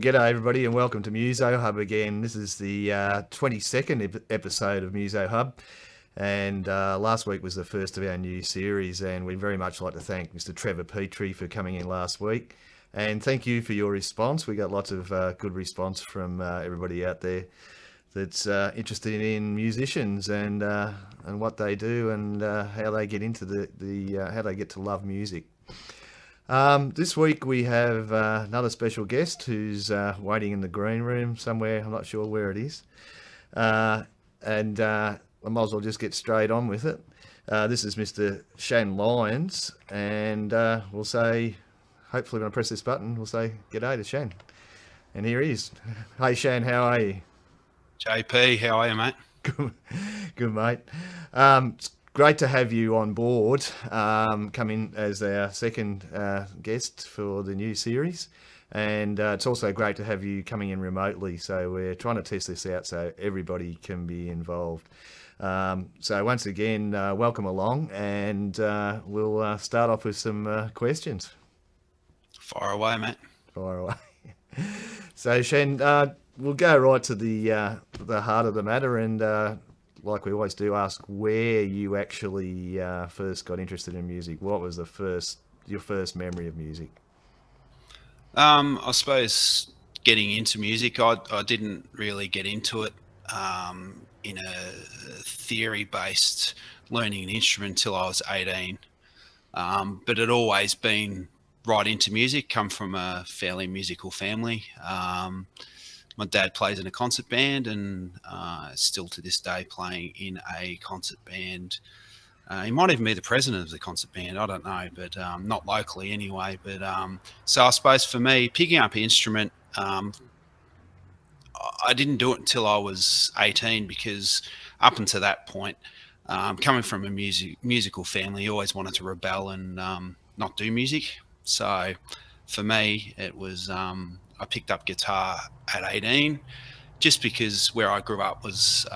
g'day everybody and welcome to MuzoHub again. This is the 22nd episode of MuzoHub, and last week was the first of our new series, and we'd very much like to thank Mr. Trevor Petrie for coming in last week, and thank you for your response. We got lots of good response from everybody out there that's interested in musicians and what they do and how they get into how they get to love music. This week we have another special guest who's waiting in the green room somewhere. I'm not sure where it is. And I might as well just get straight on with it. This is Mr. Shann Lions, and we'll say, hopefully when I press this button, we'll say g'day to Shann. And here he is. Hey Shann, how are you? JP, how are you, mate? Good, mate. It's great to have you on board, come in as our second guest for the new series. And it's also great to have you coming in remotely. So we're trying to test this out so everybody can be involved. So once again, welcome along, and we'll start off with some questions. Fire away, mate. Fire away. So Shann, we'll go right to the heart of the matter, and like we always do, ask where you actually first got interested in music. What was your first memory of music? I suppose getting into music, I didn't really get into it in a theory-based learning an instrument until I was 18. But it always been right into music, come from a fairly musical family. My dad plays in a concert band and still to this day playing in a concert band. He might even be the president of the concert band, I don't know, but not locally anyway. But so I suppose for me, picking up an instrument, I didn't do it until I was 18, because up until that point, coming from a musical family, you always wanted to rebel and not do music. So for me, it was I picked up guitar at 18, just because where I grew up was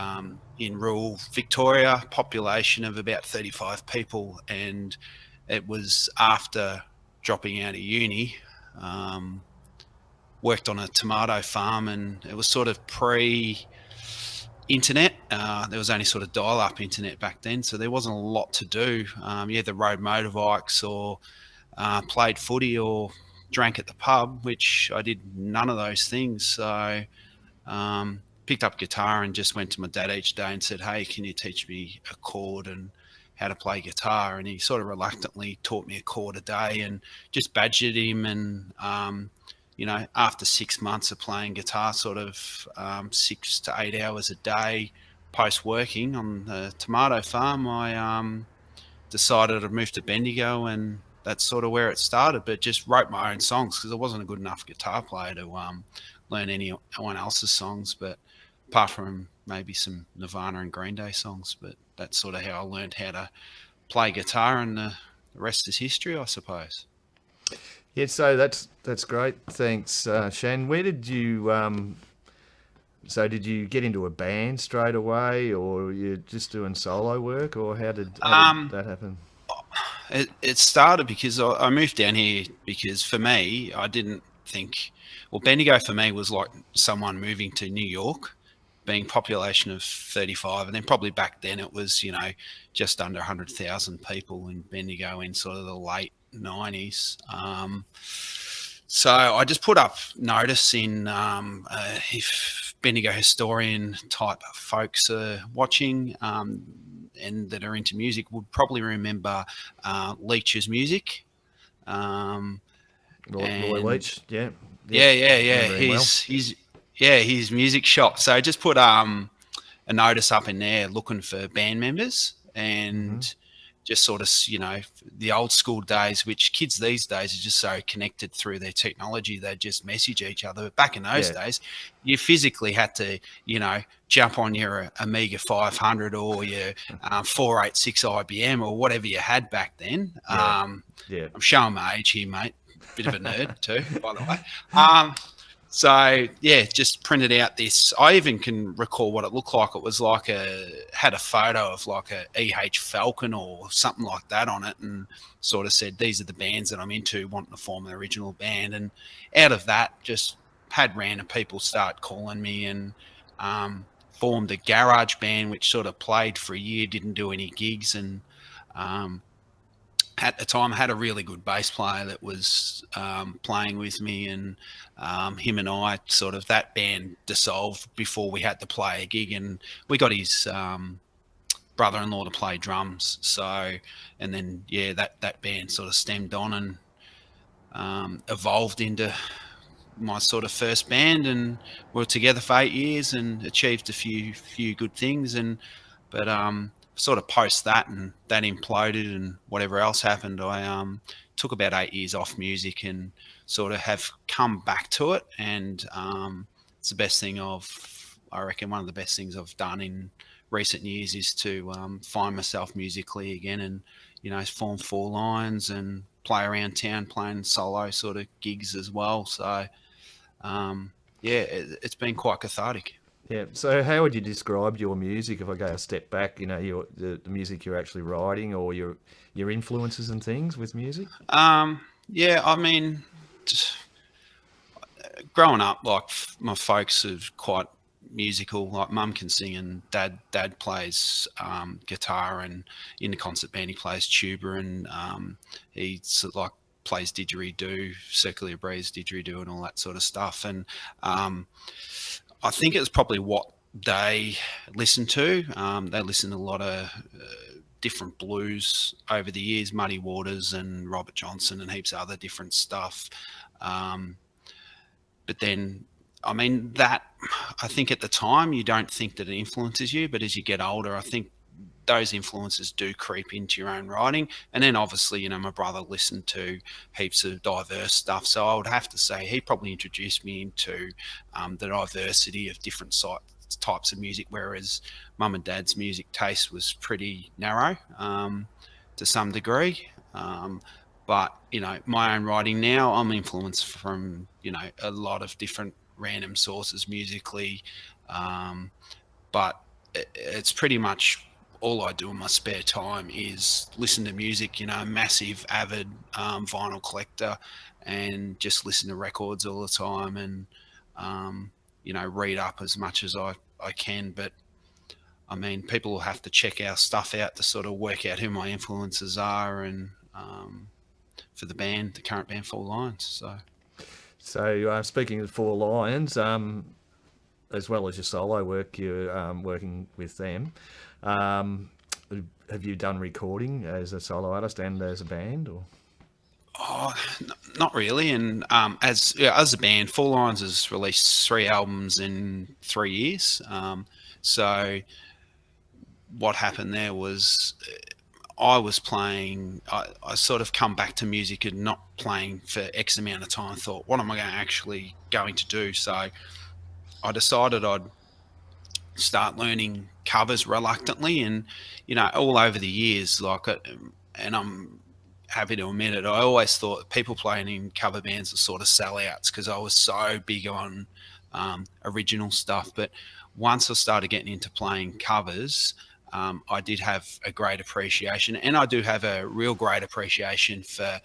in rural Victoria, population of about 35 people, and it was after dropping out of uni. Worked on a tomato farm, and it was sort of pre-internet. There was only sort of dial-up internet back then, so there wasn't a lot to do. You either rode motorbikes or played footy or drank at the pub, which I did none of those things. So picked up guitar and just went to my dad each day and said, hey, can you teach me a chord and how to play guitar? And he sort of reluctantly taught me a chord a day, and just badgered him. And after 6 months of playing guitar, sort of 6 to 8 hours a day post working on the tomato farm, I decided I'd move to Bendigo, and that's sort of where it started. But just wrote my own songs because I wasn't a good enough guitar player to learn anyone else's songs, but apart from maybe some Nirvana and Green Day songs. But that's sort of how I learned how to play guitar, and the rest is history, I suppose. Yeah, so that's great. Thanks, Shann. Where did you did you get into a band straight away, or you're just doing solo work, or how did that happen? It started because I moved down here because for me, I didn't think, Bendigo for me was like someone moving to New York, being population of 35. And then probably back then it was, just under 100,000 people in Bendigo in sort of the late 90s. So I just put up notice in if Bendigo historian type folks are watching, and that are into music would probably remember Leach's music. Roy Leach, yeah. His music shop. So just put a notice up in there looking for band members, and just sort of, the old school days, which kids these days are just so connected through their technology, they just message each other. But back in those days, you physically had to, jump on your Amiga 500 or your 486 IBM or whatever you had back then. I'm showing my age here, mate. Bit of a nerd too, by the way. So just printed out this. I even can recall what it looked like. It was like had a photo of like a EH Falcon or something like that on it, and sort of said, these are the bands that I'm into, wanting to form an original band. And out of that, just had random people start calling me, and formed a garage band which sort of played for a year, didn't do any gigs, and at the time I had a really good bass player that was playing with me, and him and I sort of, that band dissolved before we had to play a gig, and we got his brother-in-law to play drums. So, and then that band sort of stemmed on and evolved into my sort of first band, and we were together for 8 years and achieved a few good things, but sort of post that, and that imploded and whatever else happened, I took about 8 years off music and sort of have come back to it, and it's the best thing I reckon one of the best things I've done in recent years is to find myself musically again, and form Four Lions and play around town playing solo sort of gigs as well. So it's been quite cathartic. Yeah. So how would you describe your music if I go a step back? The music you're actually writing, or your influences and things with music. Yeah, I mean, growing up, like my folks are quite musical. Like mum can sing, and dad plays guitar, and in the concert band he plays tuba, and he sort of like plays didgeridoo, circular breeze didgeridoo, and all that sort of stuff. And I think it's probably what they listen to. They listen to a lot of different blues over the years, Muddy Waters and Robert Johnson and heaps of other different stuff. But then, I mean, that, I think at the time you don't think that it influences you, but as you get older, I think those influences do creep into your own writing. And then obviously, my brother listened to heaps of diverse stuff. So I would have to say he probably introduced me into the diversity of different types of music, whereas mum and dad's music taste was pretty narrow to some degree. But, my own writing now, I'm influenced from, a lot of different random sources musically. But it's pretty much all I do in my spare time is listen to music, massive, avid vinyl collector, and just listen to records all the time, and, read up as much as I can. But, I mean, people will have to check our stuff out to sort of work out who my influences are, and for the current band, Four Lions. So speaking of Four Lions, as well as your solo work, you're working with them. Have you done recording as a solo artist and as a band, or? Oh, not really. And as a band, Four Lions has released 3 albums in 3 years. So what happened there was I was playing, I sort of come back to music and not playing for X amount of time. I thought, what am I actually going to do? So I decided I'd start learning covers reluctantly, and all over the years, and I'm happy to admit it, I always thought people playing in cover bands are sort of sellouts, because I was so big on original stuff. But once I started getting into playing covers, I did have a great appreciation, and I do have a real great appreciation for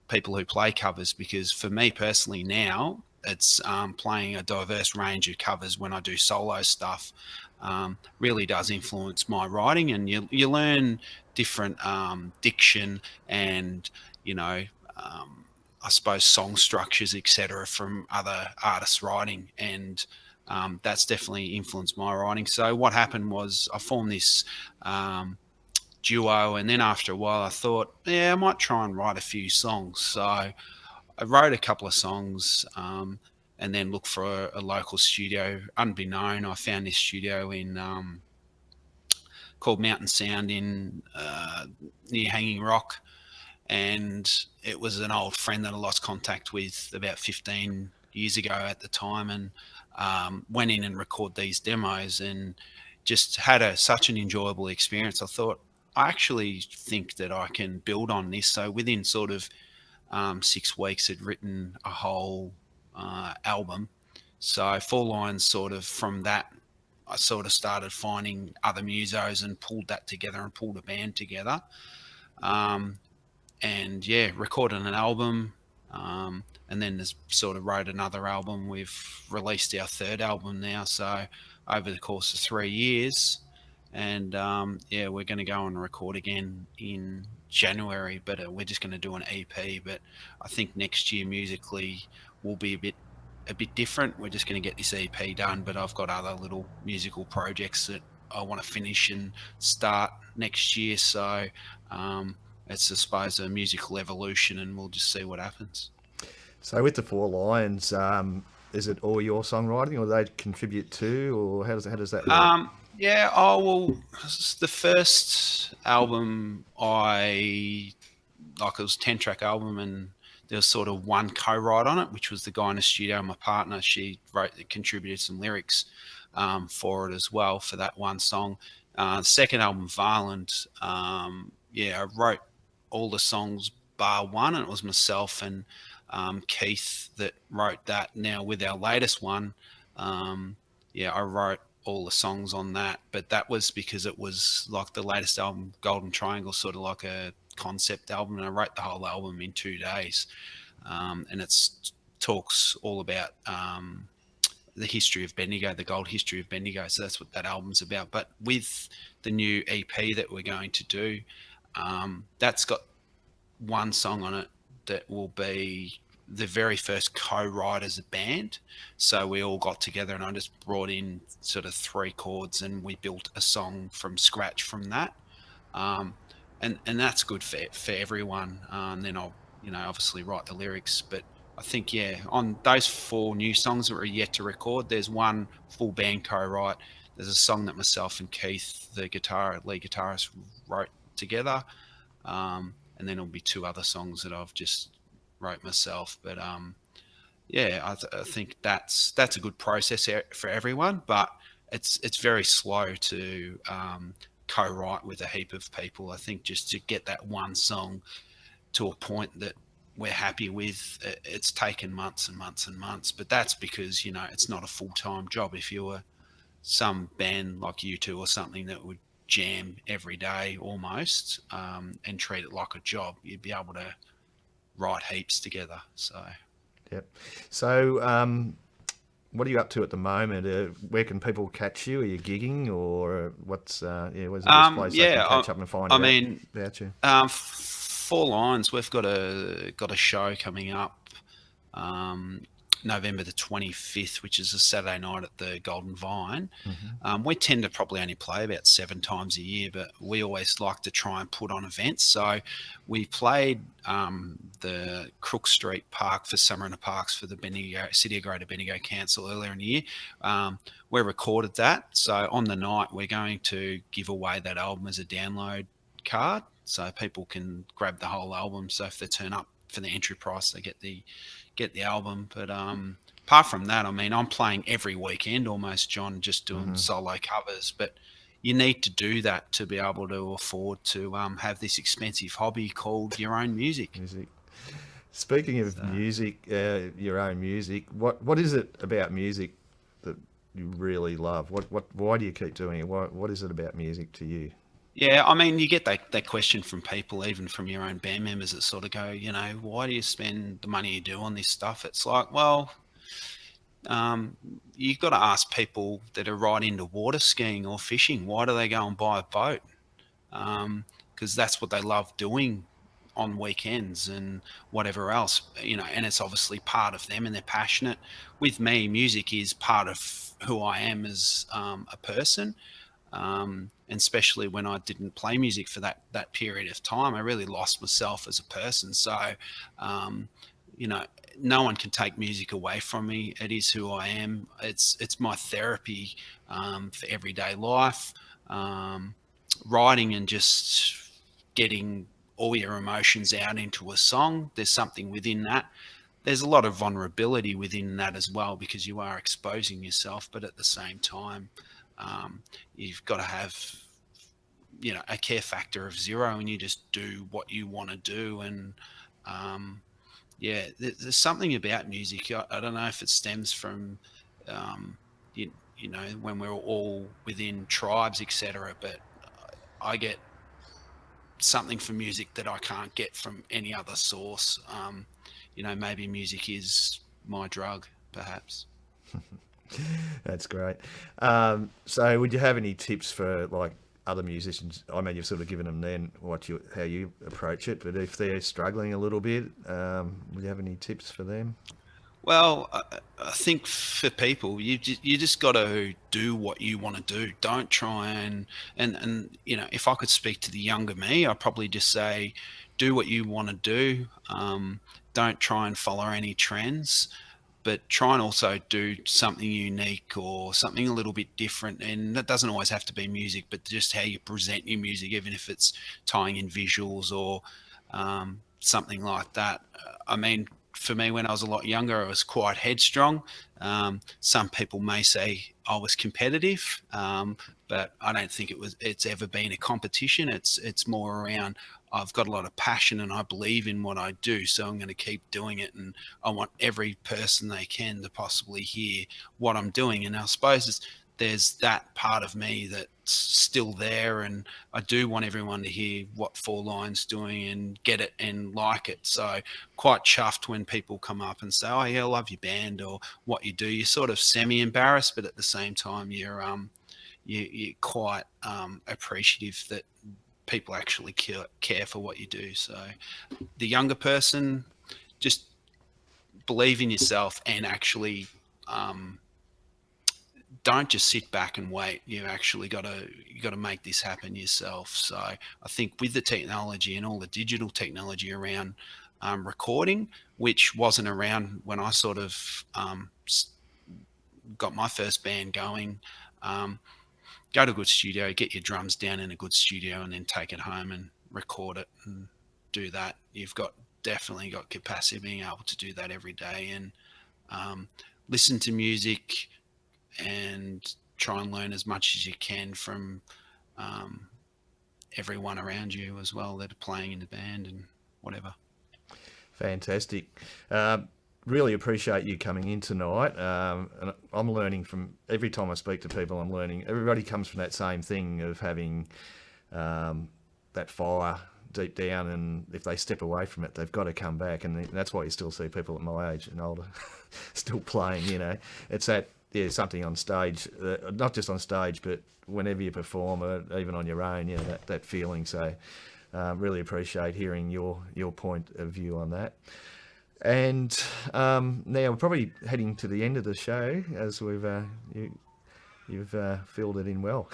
people who play covers, because for me personally now, it's playing a diverse range of covers when I do solo stuff really does influence my writing, and you learn different diction and I suppose song structures, etc., from other artists' writing, and that's definitely influenced my writing. So what happened was I formed this duo, and then after a while I thought, I might try and write a few songs. So I wrote a couple of songs and then looked for a local studio. Unbeknown, I found this studio in called Mountain Sound in near Hanging Rock, and it was an old friend that I lost contact with about 15 years ago at the time, and went in and recorded these demos, and just had such an enjoyable experience. I thought, I actually think that I can build on this. So within sort of 6 weeks, had written a whole album. So Four Lions, sort of from that, I sort of started finding other musos and pulled that together and pulled a band together. And recorded an album. And then there's sort of wrote another album. We've released our third album now, so over the course of 3 years. And yeah, we're going to go and record again in January, but we're just going to do an EP. But I think next year musically will be a bit different. We're just going to get this EP done, but I've got other little musical projects that I want to finish and start next year. So it's, I suppose, a musical evolution, and we'll just see what happens. So with the Four Lions, is it all your songwriting, or do they contribute too, or how does that work? Yeah, oh well, the first album it was a 10-track album, and there was sort of one co-write on it, which was the guy in the studio, my partner. She contributed some lyrics for it as well for that one song. Second album, Varland, yeah, I wrote all the songs bar one, and it was myself and Keith that wrote that. Now with our latest one, yeah, I wrote all the songs on that, but that was because it was like the latest album, Golden Triangle, sort of like a concept album, and I wrote the whole album in 2 days. And it's talks all about the history of Bendigo, the gold history of Bendigo. So that's what that album's about. But with the new EP that we're going to do, that's got one song on it that will be the very first co-write as a band. So we all got together, and I just brought in sort of 3 chords, and we built a song from scratch from that. And that's good for everyone. Then I'll obviously write the lyrics, but I think, yeah, on those 4 new songs that are yet to record, there's one full band co-write. There's a song that myself and Keith, the lead guitarist, wrote together. And then there'll be 2 other songs that I've just wrote myself. But yeah, I think that's a good process for everyone, but it's very slow to co-write with a heap of people. I think just to get that one song to a point that we're happy with, it's taken months and months and months. But that's because it's not a full-time job. If you were some band like U2 or something that would jam every day almost, and treat it like a job, you'd be able to write heaps together. So Yep. So what are you up to at the moment? Where can people catch you? Are you gigging, or what's where's the best place they can catch up and find I out mean, about you? Four Lions, we've got a show coming up, November the 25th, which is a Saturday night at the Golden Vine. We tend to probably only play about 7 times a year, but we always like to try and put on events. So we played the Crook Street Park for Summer in the Parks for the City of Greater Bendigo Council earlier in the year. We recorded that. So on the night, we're going to give away that album as a download card, so people can grab the whole album. So if they turn up for the entry price, they get the album. But apart from that, I mean, I'm playing every weekend almost, John, just doing solo covers. But you need to do that to be able to afford to have this expensive hobby called your own music. Speaking of music, your own music, what is it about music that you really love? Why do you keep doing it? What is it about music to you? Yeah, I mean, you get that question from people, even from your own band members, that sort of go, why do you spend the money you do on this stuff? It's like, well, you've got to ask people that are right into water skiing or fishing. Why do they go and buy a boat? Because that's what they love doing on weekends and whatever else, and it's obviously part of them and they're passionate. With me, music is part of who I am as a person. And especially when I didn't play music for that period of time, I really lost myself as a person. So, no one can take music away from me. It is who I am. It's my therapy for everyday life. Writing and just getting all your emotions out into a song. There's something within that. There's a lot of vulnerability within that as well, because you are exposing yourself, but at the same time, you've got to have a care factor of 0, and you just do what you want to do. And there's something about music. I don't know if it stems from when we're all within tribes, etc., but I get something from music that I can't get from any other source. maybe music is my drug, perhaps. That's great. So, would you have any tips for like other musicians? I mean, you've sort of given them then how you approach it, but if they're struggling a little bit, would you have any tips for them? Well, I think for people, you just got to do what you want to do. Don't try and if I could speak to the younger me, I'd probably just say, do what you want to do. Don't try and follow any trends, but try and also do something unique or something a little bit different. And that doesn't always have to be music, but just how you present your music, even if it's tying in visuals or something like that. I mean, for me, when I was a lot younger, I was quite headstrong. Some people may say I was competitive, but I don't think it's ever been a competition. It's more around, I've got a lot of passion and I believe in what I do, so I'm going to keep doing it. And I want every person they can to possibly hear what I'm doing. And I suppose there's that part of me that's still there, and I do want everyone to hear what Four Lions doing and get it and like it. So quite chuffed when people come up and say, oh yeah, I love your band or what you do. You're sort of semi-embarrassed, but at the same time you're quite appreciative that people actually care for what you do. So the younger person, just believe in yourself and actually don't just sit back and wait. You actually got to make this happen yourself. So I think with the technology and all the digital technology around recording, which wasn't around when I sort of got my first band going, go to a good studio, get your drums down in a good studio, and then take it home and record it and do that. You've definitely got capacity being able to do that every day, and listen to music and try and learn as much as you can from everyone around you as well that are playing in the band and whatever. Fantastic. Really appreciate you coming in tonight. And I'm learning from every time I speak to people. I'm learning. Everybody comes from that same thing of having that fire deep down, and if they step away from it, they've got to come back. And that's why you still see people at my age and older still playing. It's that. Yeah, something on stage, not just on stage, but whenever you perform, even on your own, that feeling. So, really appreciate hearing your point of view on that. And now we're probably heading to the end of the show, as you've filled it in well.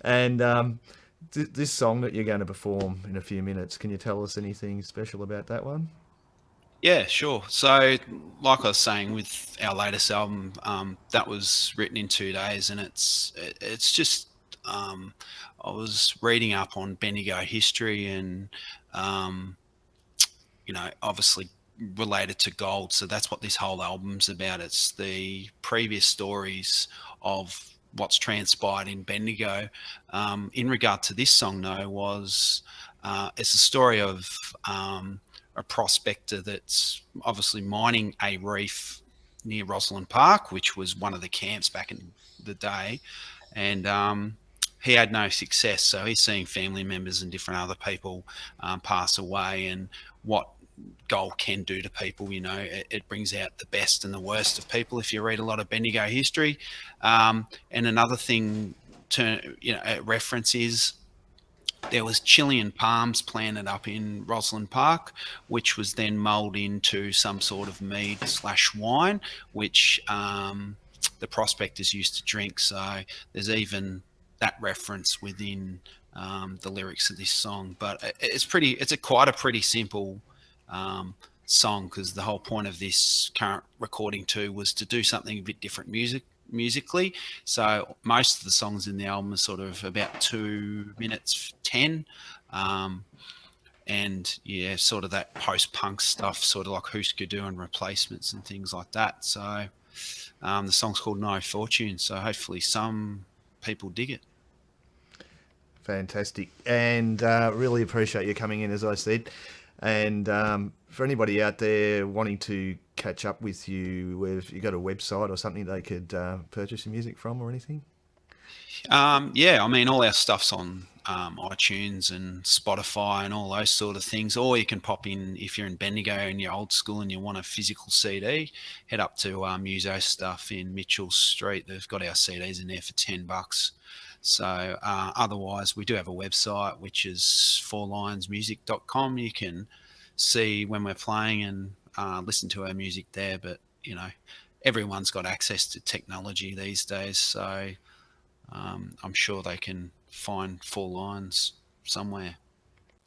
And this song that you're going to perform in a few minutes, can you tell us anything special about that one? Yeah, sure. So, like I was saying, with our latest album, that was written in 2 days, and it's just I was reading up on Bendigo history, and obviously related to gold. So that's what this whole album's about. It's the previous stories of what's transpired in Bendigo. In regard to this song, though, it's a story of a prospector that's obviously mining a reef near Rosalind Park, which was one of the camps back in the day. And he had no success. So he's seeing family members and different other people pass away, and what gold can do to people. It brings out the best and the worst of people if you read a lot of Bendigo history. And another thing reference is, there was Chilean palms planted up in Rosalind Park, which was then mulled into some sort of mead/wine, which the prospectors used to drink. So there's even that reference within the lyrics of this song. But it's quite a pretty simple song, because the whole point of this current recording too was to do something a bit different musically. So most of the songs in the album are sort of about 2 minutes 10, and yeah, sort of that post-punk stuff, sort of like Husker Du and Replacements and things like that. So the song's called No Fortune, so hopefully some people dig it. Fantastic. And really appreciate you coming in, as I said. And for anybody out there wanting to catch up with you, have you got a website or something they could purchase your music from or anything? Yeah, I mean, all our stuff's on iTunes and Spotify and all those sort of things. Or you can pop in, if you're in Bendigo and you're old school and you want a physical CD, head up to Muso Stuff in Mitchell Street. They've got our CDs in there for $10. So otherwise, we do have a website, which is fourlionsmusic.com. You can see when we're playing and listen to our music there. But, you know, everyone's got access to technology these days. So I'm sure they can find Four Lions somewhere.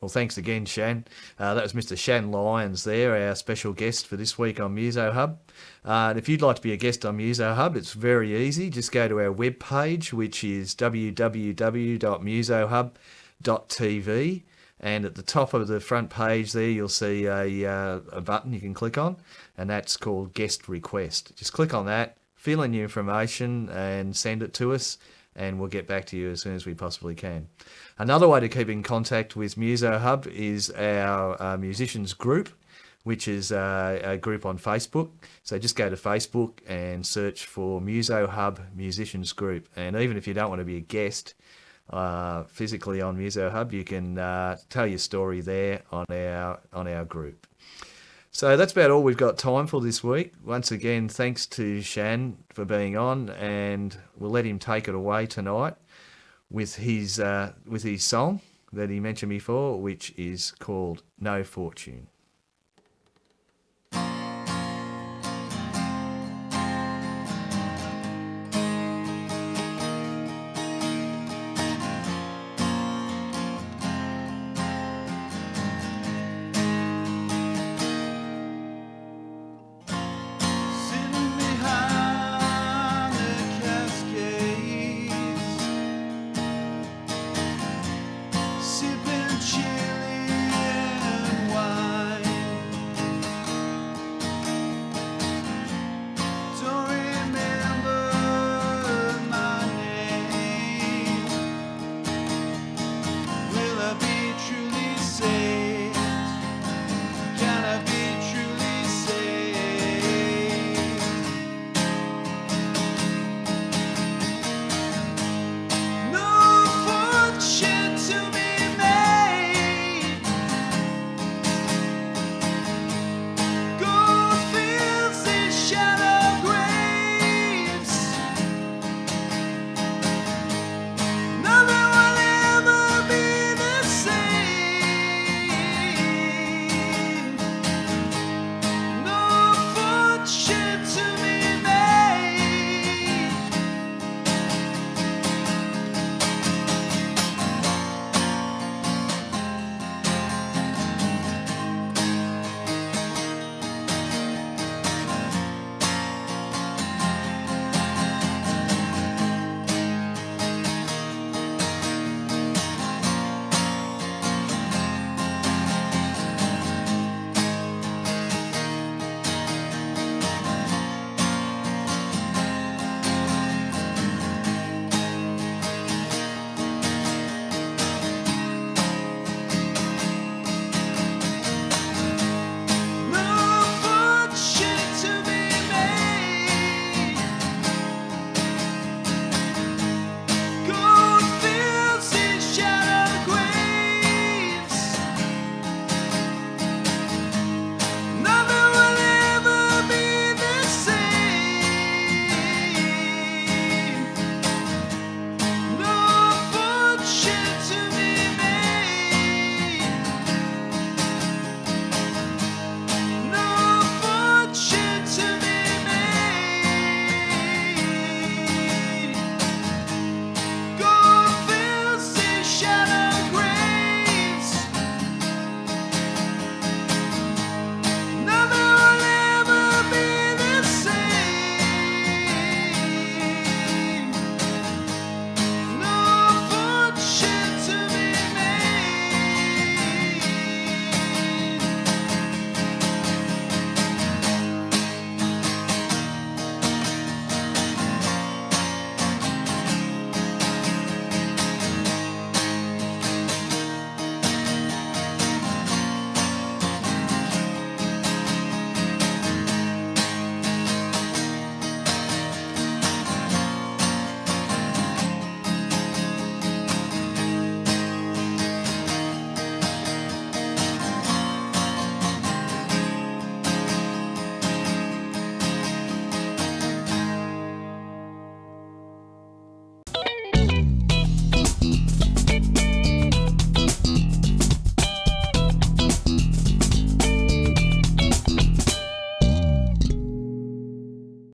Well, thanks again, Shann. That was Mr. Shann Lions there, our special guest for this week on MuzoHub. And if you'd like to be a guest on MuzoHub, it's very easy. Just go to our webpage, which is www.muzohub.tv. And at the top of the front page there, you'll see a button you can click on, and that's called Guest Request. Just click on that, fill in your information, and send it to us, and we'll get back to you as soon as we possibly can. Another way to keep in contact with MuzoHub is our musicians group, which is a group on Facebook. So just go to Facebook and search for MuzoHub Musicians Group. And even if you don't want to be a guest physically on MuzoHub, you can tell your story there on our group. So that's about all we've got time for this week. Once again, thanks to Shann for being on, and we'll let him take it away tonight with his song that he mentioned before, which is called No Fortune.